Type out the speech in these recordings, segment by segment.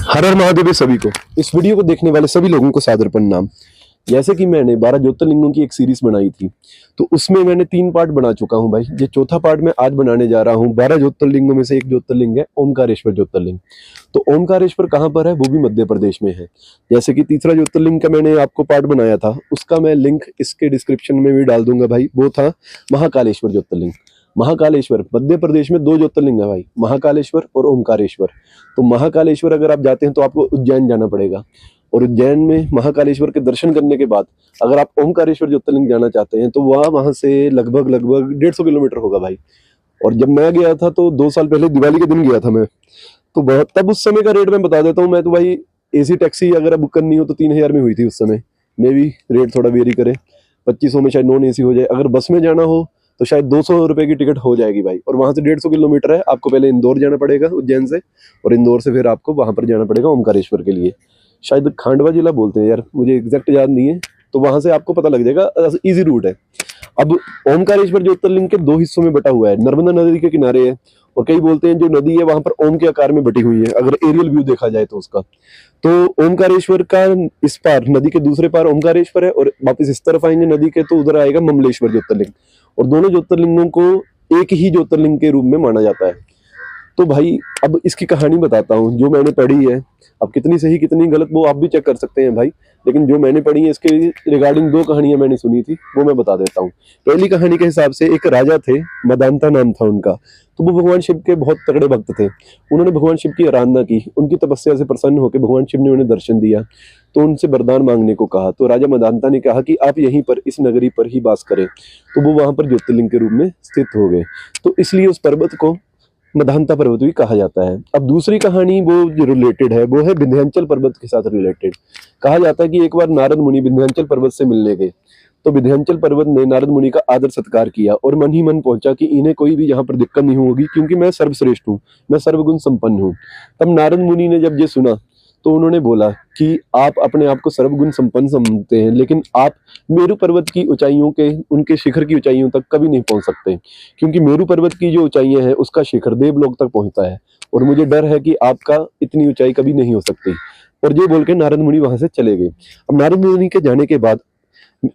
हर हर महादेव सभी को। इस वीडियो को देखने वाले सभी लोगों को सादर प्रणाम। जैसे कि मैंने 12 ज्योतिर्लिंगों की एक सीरीज बनाई थी, तो उसमें मैंने 3 पार्ट बना चुका हूं भाई। ये चौथा पार्ट मैं आज बनाने जा रहा हूं। 12 ज्योतिर्लिंगों में से एक ज्योतिर्लिंग है ओमकारेश्वर ज्योतिर्लिंग। तो ओमकारेश्वर कहाँ पर है, वो भी मध्य प्रदेश में है। जैसे कि तीसरा ज्योतिर्लिंग का मैंने आपको पार्ट बनाया था, उसका मैं लिंक इसके डिस्क्रिप्शन में भी डाल दूंगा भाई। वो था महाकालेश्वर ज्योतिर्लिंग। महाकालेश्वर मध्य प्रदेश में 2 ज्योतिर्लिंग है भाई, महाकालेश्वर और ओमकारेश्वर। तो महाकालेश्वर अगर आप जाते हैं तो आपको उज्जैन जाना पड़ेगा, और उज्जैन में महाकालेश्वर के दर्शन करने के बाद अगर आप ओमकारेश्वर ज्योतिर्लिंग जाना चाहते हैं तो वहां से लगभग 150 किलोमीटर होगा भाई। और जब मैं गया था तो 2 साल पहले दिवाली के दिन गया था मैं, तो बहुत तब उस समय का रेट मैं बता देता हूँ। मैं तो भाई एसी टैक्सी अगर बुक करनी हो तो 3000 में हुई थी उस समय। मे भी रेट थोड़ा वेरी करे, 2500 में शायद नॉन एसी हो जाए। अगर बस में जाना हो तो शायद 200 रुपए की टिकट हो जाएगी भाई। और वहां से 150 किलोमीटर है, आपको पहले इंदौर जाना पड़ेगा उज्जैन से, और इंदौर से फिर आपको वहां पर जाना पड़ेगा ओमकारेश्वर के लिए। शायद खांडवा जिला बोलते हैं यार, मुझे एग्जैक्ट याद नहीं है। तो वहां से आपको पता लग जाएगा, इजी रूट है। अब ओमकारेश्वर ज्योतिर्लिंग के 2 हिस्सों में बटा हुआ है। नर्मदा नदी के किनारे है, और कई बोलते हैं जो नदी है वहां पर ओम के आकार में बटी हुई है, अगर एरियल व्यू देखा जाए तो उसका। तो ओमकारेश्वर का इस पार, नदी के दूसरे पार ओमकारेश्वर है, और वापस इस तरफ आएंगे नदी के तो उधर आएगा ममलेश्वर ज्योतिर्लिंग। और दोनों ज्योतिर्लिंगों को एक ही ज्योतिर्लिंग के रूप में माना जाता है। तो भाई अब इसकी कहानी बताता हूँ जो मैंने पढ़ी है। अब कितनी सही कितनी गलत वो आप भी चेक कर सकते हैं भाई, लेकिन जो मैंने पढ़ी है इसके रिगार्डिंग 2 कहानियां मैंने सुनी थी, वो मैं बता देता हूँ। पहली कहानी के हिसाब से एक राजा थे, मदांता नाम था उनका। तो वो भगवान शिव के बहुत तगड़े भक्त थे। उन्होंने भगवान शिव की आराधना की, उनकी तपस्या से प्रसन्न होकर भगवान शिव ने उन्हें दर्शन दिया। तो उनसे वरदान मांगने को कहा। तो राजा मदांता ने कहा कि आप यहीं पर इस नगरी पर ही वास करें। तो वो वहां पर ज्योतिर्लिंग के रूप में स्थित हो गए। तो इसलिए उस पर्वत को मदांता पर्वत भी कहा जाता है। अब दूसरी कहानी वो जो रिलेटेड है वो है विंध्याचल पर्वत के साथ रिलेटेड। कहा जाता है कि एक बार नारद मुनि विंध्याचल पर्वत से मिलने गए। तो विंध्याचल पर्वत ने नारद मुनि का आदर सत्कार किया, और मन ही मन पहुंचा कि इन्हें कोई भी यहाँ पर दिक्कत नहीं होगी, क्योंकि मैं सर्वश्रेष्ठ हूँ, मैं सर्वगुण संपन्न हूँ। तब नारद मुनि ने जब ये सुना तो उन्होंने बोला कि आप अपने आप को सर्वगुण संपन्न समझते हैं, लेकिन आप मेरु पर्वत की ऊंचाइयों के, उनके शिखर की ऊंचाइयों तक कभी नहीं पहुंच सकते, क्योंकि मेरु पर्वत की जो ऊंचाइयां हैं उसका शिखर देवलोक तक पहुंचता है, और मुझे डर है कि आपका इतनी ऊंचाई कभी नहीं हो सकती। और ये बोल के नारद मुनि वहां से चले गए। अब नारद मुनि के जाने के बाद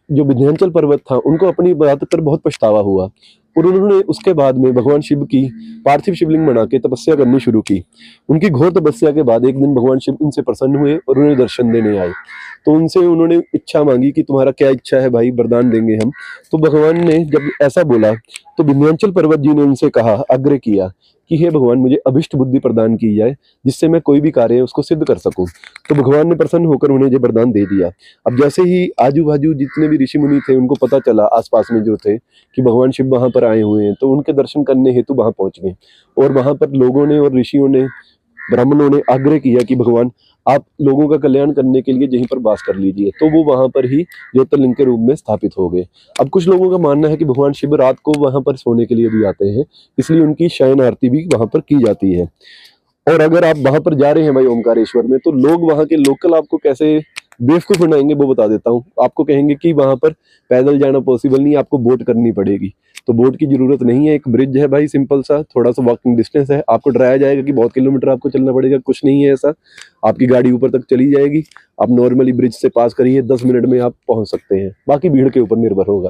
जो विंध्याचल पर्वत था उनको अपनी बात पर बहुत पछतावा हुआ, और उन्होंने उसके बाद में भगवान शिव की पार्थिव शिवलिंग बना के तपस्या करनी शुरू की। उनकी घोर तपस्या के बाद एक दिन भगवान शिव उनसे प्रसन्न हुए और उन्हें दर्शन देने आए। तो उनसे उन्होंने इच्छा मांगी कि तुम्हारा क्या इच्छा है भाई, वरदान देंगे हम। तो भगवान ने जब ऐसा बोला तो विंध्याचल पर्वत जी ने उनसे कहा, आग्रह किया कि हे भगवान, मुझे अभिष्ट बुद्धि प्रदान की जाए, जिससे मैं कोई भी कार्य है उसको सिद्ध कर सकूं। तो भगवान ने प्रसन्न होकर उन्हें ये वरदान दे दिया। अब जैसे ही आजू बाजू जितने भी ऋषि मुनि थे उनको पता चला, आसपास में जो थे, कि भगवान शिव वहां पर आए हुए हैं, तो उनके दर्शन करने हेतु वहां पहुंच गए। और वहां पर लोगों ने और ऋषियों ने, ब्राह्मणों ने आग्रह किया कि भगवान आप लोगों का कल्याण करने के लिए यहीं पर वास कर लीजिए। तो वो वहां पर ही ज्योतिर्लिंग के रूप में स्थापित हो गए। अब कुछ लोगों का मानना है कि भगवान शिव रात को वहां पर सोने के लिए भी आते हैं, इसलिए उनकी शयन आरती भी वहां पर की जाती है। और अगर आप वहां पर जा रहे हैं भाई ओमकारेश्वर में, तो लोग वहां के लोकल आपको कैसे बेवकूफ बनाएंगे वो बता देता हूँ। आपको कहेंगे कि वहां पर पैदल जाना पॉसिबल नहीं, आपको बोट करनी पड़ेगी। तो बोट की जरूरत नहीं है, एक ब्रिज है भाई, सिंपल सा, थोड़ा सा वॉकिंग डिस्टेंस है। आपको डराया जाएगा कि बहुत किलोमीटर आपको चलना पड़ेगा, कुछ नहीं है ऐसा। आपकी गाड़ी ऊपर तक चली जाएगी, आप नॉर्मली ब्रिज से पास करिए, 10 मिनट में आप पहुंच सकते हैं। बाकी भीड़ के ऊपर निर्भर होगा।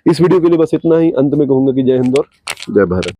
इस वीडियो के लिए बस इतना ही। अंत में कहूंगा कि जय हिंद और जय भारत।